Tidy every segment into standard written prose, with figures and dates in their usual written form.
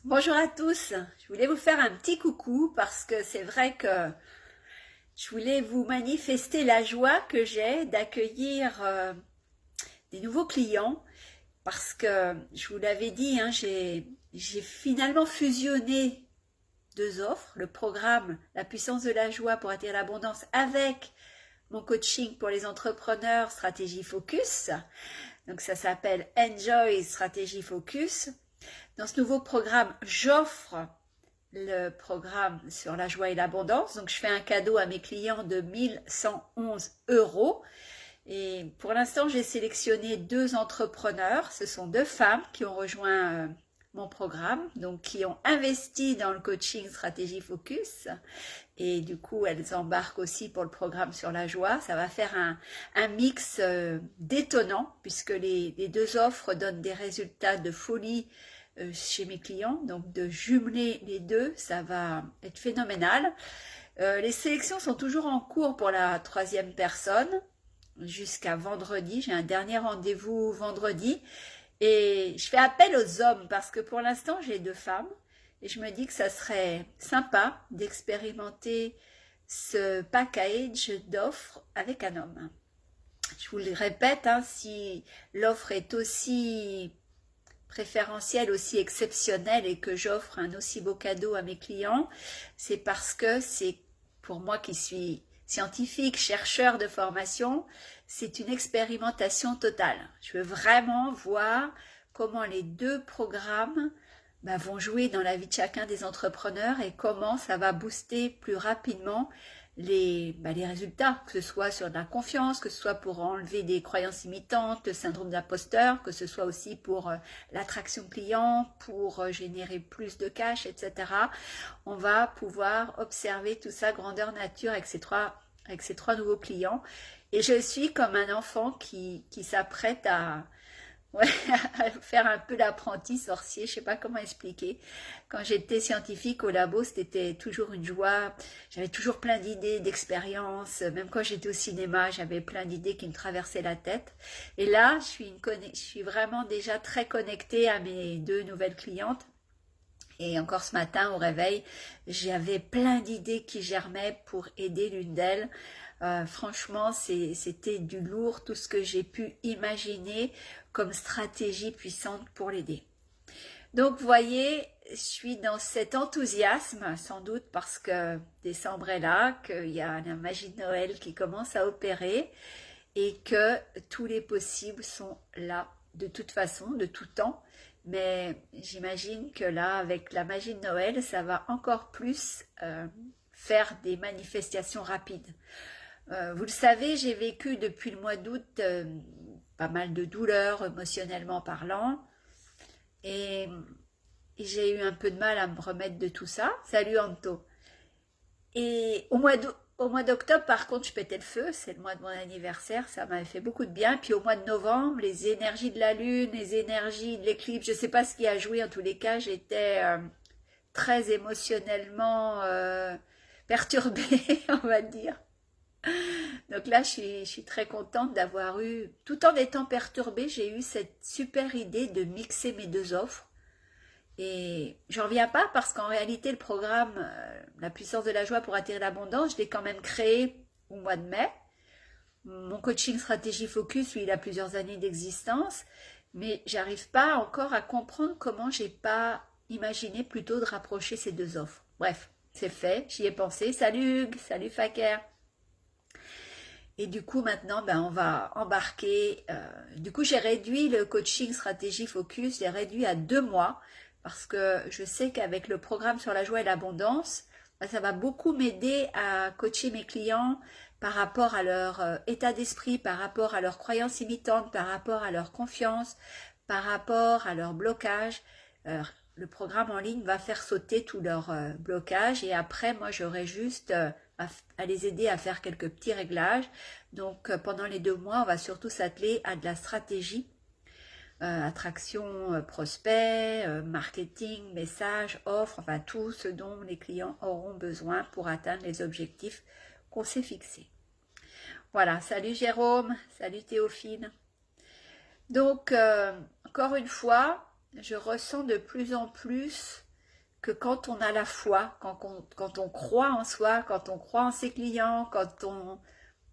Bonjour à tous, je voulais vous faire un petit coucou parce que c'est vrai que je voulais vous manifester la joie que j'ai d'accueillir des nouveaux clients parce que je vous l'avais dit, hein, j'ai finalement fusionné deux offres, le programme La puissance de la joie pour attirer l'abondance avec mon coaching pour les entrepreneurs Stratégie Focus. Donc ça s'appelle Enjoy Stratégie Focus. Dans ce nouveau programme, j'offre le programme sur la joie et l'abondance. Donc, je fais un cadeau à mes clients de 1111 euros. Et pour l'instant, j'ai sélectionné deux entrepreneurs. Ce sont deux femmes qui ont rejoint mon programme, donc qui ont investi dans le coaching Stratégie Focus. Et du coup, elles embarquent aussi pour le programme sur la joie. Ça va faire un mix détonnant puisque les deux offres donnent des résultats de folie chez mes clients. Donc de jumeler les deux, ça va être phénoménal. Les sélections sont toujours en cours pour la troisième personne jusqu'à vendredi. J'ai un dernier rendez-vous vendredi. Et je fais appel aux hommes parce que pour l'instant, j'ai deux femmes. Et je me dis que ça serait sympa d'expérimenter ce package d'offres avec un homme. Je vous le répète, hein, si l'offre est aussi préférentielle, aussi exceptionnelle et que j'offre un aussi beau cadeau à mes clients, c'est parce que c'est pour moi qui suis scientifique, chercheur de formation, c'est une expérimentation totale. Je veux vraiment voir comment les deux programmes vont jouer dans la vie de chacun des entrepreneurs et comment ça va booster plus rapidement les résultats, que ce soit sur de la confiance, que ce soit pour enlever des croyances limitantes, le syndrome d'imposteur, que ce soit aussi pour l'attraction client, pour générer plus de cash, etc. On va pouvoir observer tout ça grandeur nature avec ces trois nouveaux clients. Et je suis comme un enfant qui s'apprête ouais, à faire un peu l'apprenti sorcier, je sais pas comment expliquer. Quand j'étais scientifique au labo, c'était toujours une joie. J'avais toujours plein d'idées, d'expériences. Même quand j'étais au cinéma, j'avais plein d'idées qui me traversaient la tête. Et là, je suis vraiment déjà très connectée à mes deux nouvelles clientes. Et encore ce matin, au réveil, j'avais plein d'idées qui germaient pour aider l'une d'elles. Franchement, c'était du lourd, tout ce que j'ai pu imaginer comme stratégie puissante pour l'aider. Donc, vous voyez, je suis dans cet enthousiasme, sans doute parce que décembre est là, qu'il y a la magie de Noël qui commence à opérer et que tous les possibles sont là de toute façon, de tout temps. Mais j'imagine que là, avec la magie de Noël, ça va encore plus faire des manifestations rapides. Vous le savez, j'ai vécu depuis le mois d'août pas mal de douleurs émotionnellement parlant et j'ai eu un peu de mal à me remettre de tout ça. Salut Anto. Et au mois d'octobre, par contre, je pétais le feu, c'est le mois de mon anniversaire, ça m'avait fait beaucoup de bien. Puis au mois de novembre, les énergies de la lune, les énergies de l'éclipse, je ne sais pas ce qui a joué, en tous les cas, j'étais très émotionnellement perturbée, on va dire. Donc là, je suis très contente d'avoir eu, tout en étant perturbée, j'ai eu cette super idée de mixer mes deux offres. Et j'en reviens pas parce qu'en réalité, le programme La puissance de la joie pour attirer l'abondance, je l'ai quand même créé au mois de mai. Mon coaching Stratégie Focus, lui, il a plusieurs années d'existence, mais j'arrive pas encore à comprendre comment j'ai pas imaginé plutôt de rapprocher ces deux offres. Bref, c'est fait, j'y ai pensé. Salut Hugues, salut Faker. Et du coup, maintenant, on va embarquer. Du coup, j'ai réduit le coaching Stratégie Focus, j'ai réduit à 2 mois parce que je sais qu'avec le programme sur la joie et l'abondance, ça va beaucoup m'aider à coacher mes clients par rapport à leur état d'esprit, par rapport à leurs croyances limitantes, par rapport à leur confiance, par rapport à leur blocage. Le programme en ligne va faire sauter tous leurs blocages et après, moi, j'aurai juste à les aider à faire quelques petits réglages. Donc, pendant les 2 mois, on va surtout s'atteler à de la stratégie, attraction, prospect, marketing, message, offre, enfin tout ce dont les clients auront besoin pour atteindre les objectifs qu'on s'est fixés. Voilà, salut Jérôme, salut Théophile. Donc, encore une fois, je ressens de plus en plus que quand on a la foi, quand on croit en soi, quand on croit en ses clients, quand on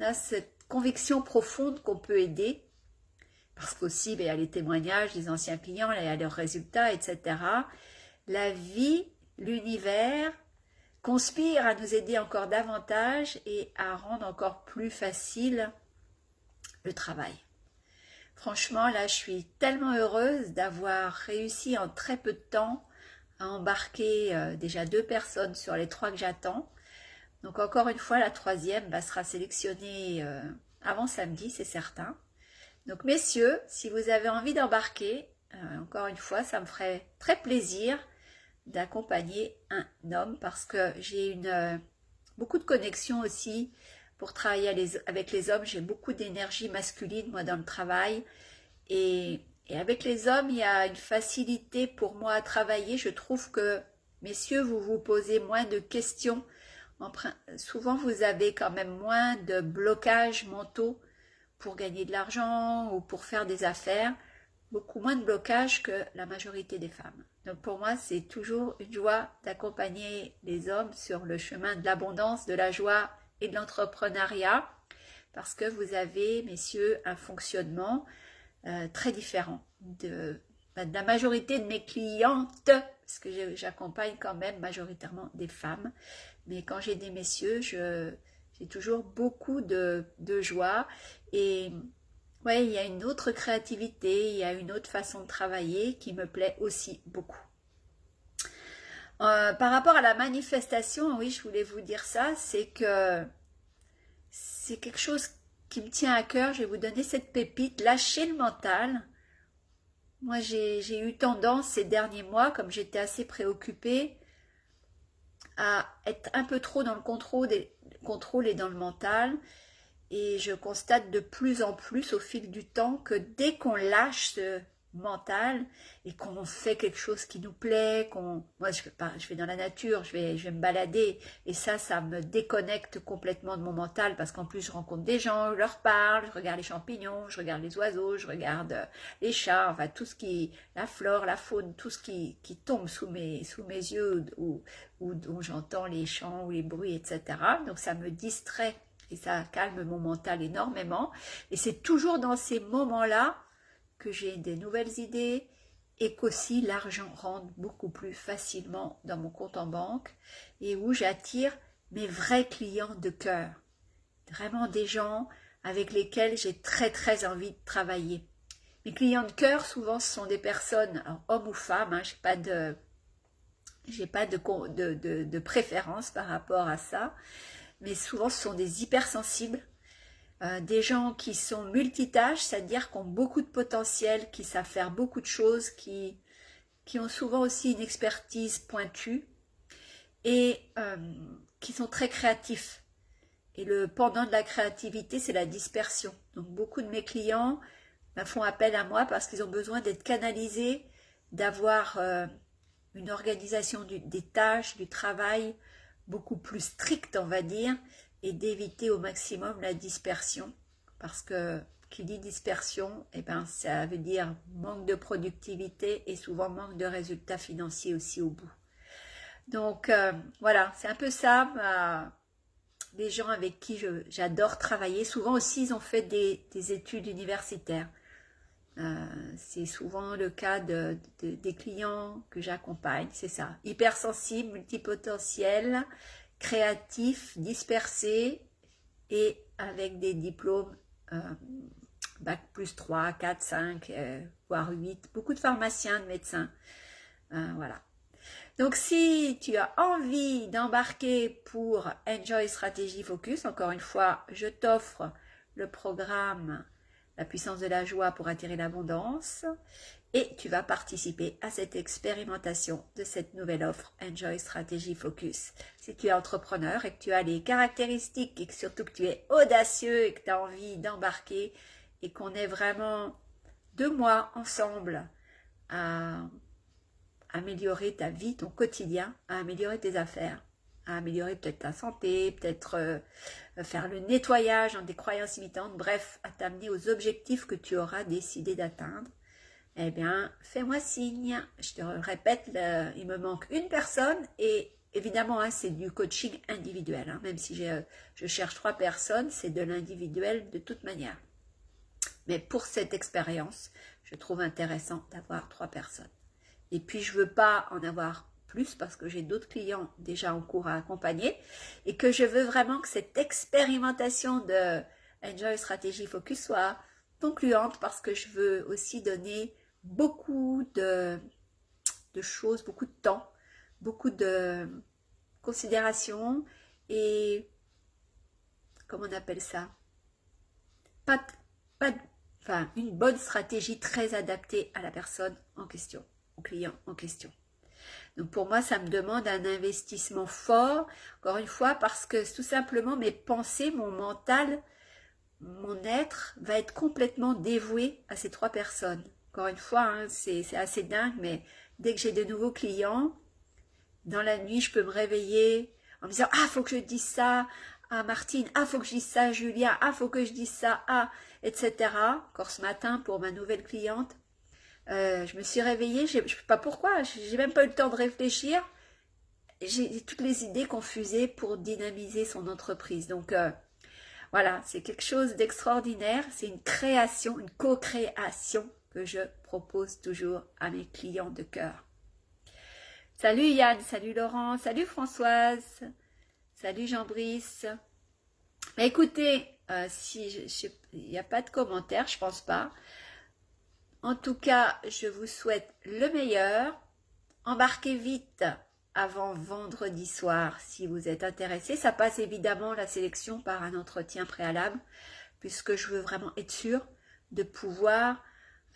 a cette conviction profonde qu'on peut aider, parce qu'aussi il y a les témoignages des anciens clients, il y a leurs résultats, etc. La vie, l'univers conspire à nous aider encore davantage et à rendre encore plus facile le travail. Franchement, là, je suis tellement heureuse d'avoir réussi en très peu de temps à embarquer déjà 2 personnes sur les 3 que j'attends. Donc encore une fois, la 3e sera sélectionnée avant samedi, c'est certain. Donc messieurs, si vous avez envie d'embarquer, encore une fois, ça me ferait très plaisir d'accompagner un homme parce que j'ai beaucoup de connexions aussi pour travailler avec les hommes. J'ai beaucoup d'énergie masculine moi dans le travail et avec les hommes il y a une facilité pour moi à travailler. Je trouve que messieurs vous vous posez moins de questions. Souvent vous avez quand même moins de blocages mentaux pour gagner de l'argent ou pour faire des affaires, beaucoup moins de blocages que la majorité des femmes. Donc pour moi, c'est toujours une joie d'accompagner les hommes sur le chemin de l'abondance, de la joie et de l'entrepreneuriat, parce que vous avez, messieurs, un fonctionnement très différent de la majorité de mes clientes, parce que j'accompagne quand même majoritairement des femmes, mais quand j'ai des messieurs, j'ai toujours beaucoup de joie et ouais, il y a une autre créativité, il y a une autre façon de travailler qui me plaît aussi beaucoup. Par rapport à la manifestation, oui, je voulais vous dire ça, c'est que c'est quelque chose qui me tient à cœur. Je vais vous donner cette pépite, lâcher le mental. Moi, j'ai eu tendance ces derniers mois, comme j'étais assez préoccupée, à être un peu trop dans le contrôle et dans le mental. Et je constate de plus en plus au fil du temps que dès qu'on lâche ce mental et qu'on fait quelque chose qui nous plaît, moi je vais dans la nature, je vais me balader et ça me déconnecte complètement de mon mental parce qu'en plus je rencontre des gens, je leur parle, je regarde les champignons, je regarde les oiseaux, je regarde les chats, enfin tout ce qui, la flore, la faune, tout ce qui tombe sous mes yeux ou dont j'entends les chants ou les bruits, etc. Donc ça me distrait. Et ça calme mon mental énormément. Et c'est toujours dans ces moments-là que j'ai des nouvelles idées et qu'aussi l'argent rentre beaucoup plus facilement dans mon compte en banque et où j'attire mes vrais clients de cœur. Vraiment des gens avec lesquels j'ai très très envie de travailler. Mes clients de cœur, souvent, ce sont des personnes, alors, hommes ou femmes, hein, j'ai pas de préférence par rapport à ça. Mais souvent ce sont des hypersensibles, des gens qui sont multitâches, c'est-à-dire qui ont beaucoup de potentiel, qui savent faire beaucoup de choses, qui ont souvent aussi une expertise pointue et qui sont très créatifs. Et le pendant de la créativité, c'est la dispersion. Donc beaucoup de mes clients font appel à moi parce qu'ils ont besoin d'être canalisés, d'avoir une organisation des tâches, du travail, beaucoup plus strict, on va dire, et d'éviter au maximum la dispersion. Parce que qui dit dispersion, ça veut dire manque de productivité et souvent manque de résultats financiers aussi au bout. Donc voilà, c'est un peu ça, les gens avec qui j'adore travailler. Souvent aussi, ils ont fait des études universitaires. C'est souvent le cas des clients que j'accompagne, c'est ça. Hypersensibles, multipotentiels, créatifs, dispersés et avec des diplômes bac plus 3, 4, 5, voire 8. Beaucoup de pharmaciens, de médecins. Voilà. Donc si tu as envie d'embarquer pour Enjoy Strategy Focus, encore une fois, je t'offre le programme La puissance de la joie pour attirer l'abondance et tu vas participer à cette expérimentation de cette nouvelle offre Enjoy Strategy Focus. Si tu es entrepreneur et que tu as les caractéristiques et que surtout que tu es audacieux et que tu as envie d'embarquer et qu'on ait vraiment 2 mois ensemble à améliorer ta vie, ton quotidien, à améliorer tes affaires, à améliorer peut-être ta santé, peut-être faire le nettoyage dans des croyances limitantes, bref, à t'amener aux objectifs que tu auras décidé d'atteindre, eh bien, fais-moi signe. Je te répète, il me manque une personne et évidemment, hein, c'est du coaching individuel. Hein, même si je cherche 3 personnes, c'est de l'individuel de toute manière. Mais pour cette expérience, je trouve intéressant d'avoir 3 personnes. Et puis, je ne veux pas en avoir plus parce que j'ai d'autres clients déjà en cours à accompagner et que je veux vraiment que cette expérimentation de Enjoy Strategy Focus soit concluante parce que je veux aussi donner beaucoup de choses, beaucoup de temps, beaucoup de considération et comment on appelle ça, enfin, une bonne stratégie très adaptée à la personne en question, au client en question. Donc pour moi, ça me demande un investissement fort, encore une fois, parce que tout simplement mes pensées, mon mental, mon être va être complètement dévoué à ces 3 personnes. Encore une fois, hein, c'est assez dingue, mais dès que j'ai de nouveaux clients, dans la nuit, je peux me réveiller en me disant « Ah, faut que je dise ça à Martine, ah, faut que je dise ça à Julien, ah, faut que je dise ça à... » etc. Encore ce matin, pour ma nouvelle cliente, je me suis réveillée, je ne sais pas pourquoi, j'ai même pas eu le temps de réfléchir. J'ai toutes les idées confusées pour dynamiser son entreprise. Donc, voilà, c'est quelque chose d'extraordinaire. C'est une création, une co-création que je propose toujours à mes clients de cœur. Salut Yann, salut Laurent, salut Françoise, salut Jean-Brice. Mais écoutez, il n'y a pas de commentaires, je pense pas. En tout cas, je vous souhaite le meilleur. Embarquez vite avant vendredi soir si vous êtes intéressé. Ça passe évidemment la sélection par un entretien préalable puisque je veux vraiment être sûre de pouvoir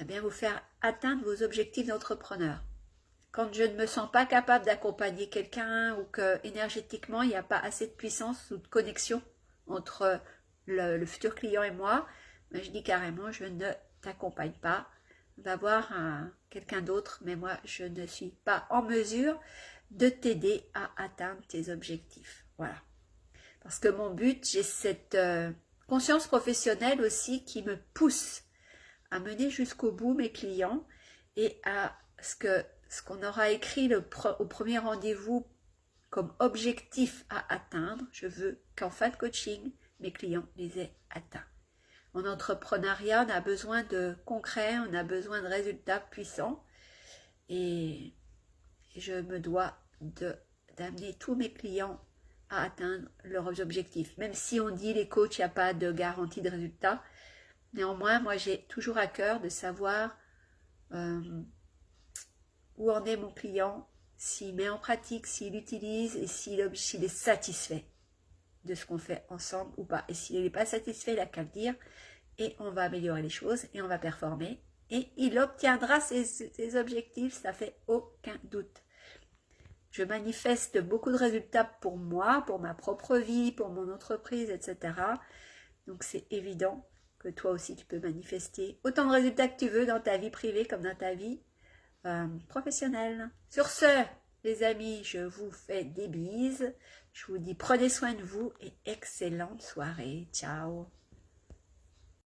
vous faire atteindre vos objectifs d'entrepreneur. Quand je ne me sens pas capable d'accompagner quelqu'un ou que énergétiquement il n'y a pas assez de puissance ou de connexion entre le futur client et moi, je dis carrément je ne t'accompagne pas. Va voir quelqu'un d'autre, mais moi je ne suis pas en mesure de t'aider à atteindre tes objectifs. Voilà. Parce que mon but, j'ai cette conscience professionnelle aussi qui me pousse à mener jusqu'au bout mes clients et à ce qu'on aura écrit au premier rendez-vous comme objectif à atteindre. Je veux qu'en fin de coaching, mes clients les aient atteints. En entrepreneuriat, on a besoin de concret, on a besoin de résultats puissants et je me dois d'amener tous mes clients à atteindre leurs objectifs. Même si on dit les coachs, il n'y a pas de garantie de résultat, néanmoins, moi j'ai toujours à cœur de savoir où en est mon client, s'il met en pratique, s'il utilise et s'il est satisfait de ce qu'on fait ensemble ou pas. Et s'il n'est pas satisfait, il n'a qu'à le dire et on va améliorer les choses et on va performer et il obtiendra ses objectifs, ça fait aucun doute. Je manifeste beaucoup de résultats pour moi, pour ma propre vie, pour mon entreprise, etc. Donc c'est évident que toi aussi tu peux manifester autant de résultats que tu veux dans ta vie privée comme dans ta vie professionnelle. Sur ce, les amis, je vous fais des bises. Je vous dis prenez soin de vous et excellente soirée. Ciao.